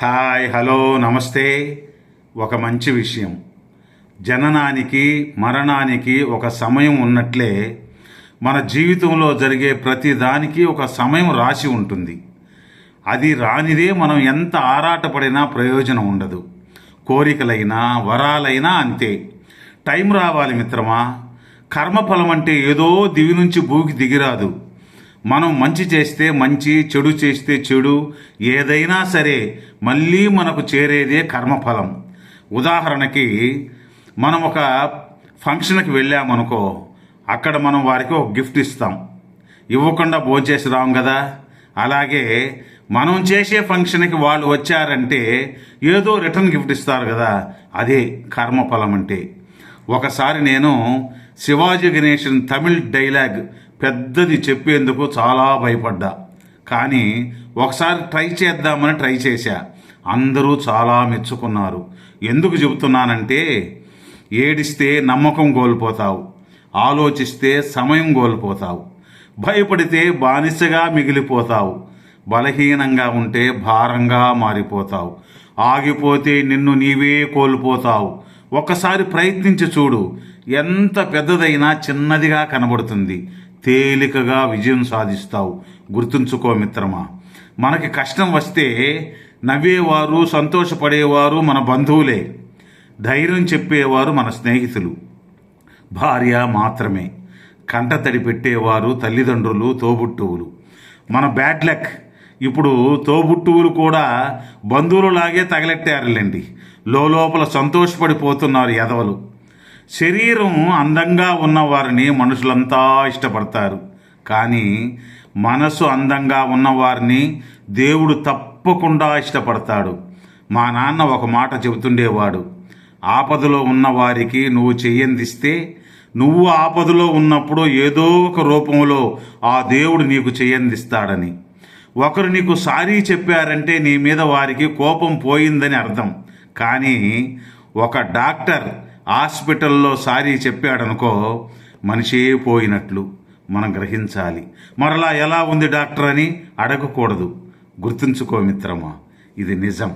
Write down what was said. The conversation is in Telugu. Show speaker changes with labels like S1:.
S1: హాయ్, హలో, నమస్తే. ఒక మంచి విషయం. జననానికి మరణానికి ఒక సమయం ఉన్నట్లే మన జీవితంలో జరిగే ప్రతి దానికి ఒక సమయం రాసి ఉంటుంది. అది రానిదే మనం ఎంత ఆరాటపడినా ప్రయోజనం ఉండదు. కోరికలైనా వరాలైనా అంతే. టైం రావాలి మిత్రమా. కర్మఫలం అంటే ఏదో దివి నుంచి భూకి దిగిరాదు. మనం మంచి చేస్తే మంచి, చెడు చేస్తే చెడు, ఏదైనా సరే మళ్ళీ మనకు చేరేదే కర్మఫలం. ఉదాహరణకి మనం ఒక ఫంక్షన్కి వెళ్ళామనుకో, అక్కడ మనం వారికి ఒక గిఫ్ట్ ఇస్తాం. ఇవ్వకుండా భోంచేసి రాం కదా. అలాగే మనం చేసే ఫంక్షన్కి వాళ్ళు వచ్చారంటే ఏదో రిటర్న్ గిఫ్ట్ ఇస్తారు కదా. అదే కర్మఫలం అంటే. ఒకసారి నేను శివాజీ గణేషన్ తమిళ్ డైలాగ్ పెద్దది చెప్పేందుకు చాలా భయపడ్డా. కానీ ఒకసారి ట్రై చేద్దామని ట్రై చేశా. అందరూ చాలా మెచ్చుకున్నారు. ఎందుకు చెబుతున్నానంటే, ఏడిస్తే నమ్మకం కోల్పోతావు, ఆలోచిస్తే సమయం కోల్పోతావు, భయపడితే బానిసగా మిగిలిపోతావు, బలహీనంగా ఉంటే భారంగా మారిపోతావు, ఆగిపోతే నిన్ను నీవే కోల్పోతావు. ఒక్కసారి ప్రయత్నించి చూడు. ఎంత పెద్దదైనా చిన్నదిగా కనబడుతుంది. తేలికగా విజయం సాధిస్తావు. గుర్తుంచుకో మిత్రమా. మనకి కష్టం వస్తే నవ్వేవారు, సంతోషపడేవారు మన బంధువులే. ధైర్యం చెప్పేవారు మన స్నేహితులు, భార్య మాత్రమే. కంటతడి పెట్టేవారు తల్లిదండ్రులు, తోబుట్టువులు. మన బ్యాడ్ లక్ ఇప్పుడు తోబుట్టువులు కూడా బంధువులలాగే తగలెట్టారులేండి. లోపల సంతోషపడిపోతున్నారు ఎదవలు. శరీరం అందంగా ఉన్నవారిని మనుషులంతా ఇష్టపడతారు. కానీ మనసు అందంగా ఉన్నవారిని దేవుడు తప్పకుండా ఇష్టపడతాడు. మా నాన్న ఒక మాట చెబుతుండేవాడు. ఆపదలో ఉన్నవారికి నువ్వు చెయ్యందిస్తే, నువ్వు ఆపదలో ఉన్నప్పుడు ఏదో ఒక రూపంలో ఆ దేవుడు నీకు చెయ్యందిస్తాడని. ఒకరు నీకు సారీ చెప్పారంటే నీ మీద వారికి కోపం పోయిందని అర్థం. కానీ ఒక డాక్టర్ హాస్పిటల్లో సారీ చెప్పాడనుకో, మనిషే పోయినట్లు మనం గ్రహించాలి. మరలా ఎలా ఉంది డాక్టర్ అని అడగకూడదు. గుర్తుంచుకో మిత్రమా, ఇది నిజం.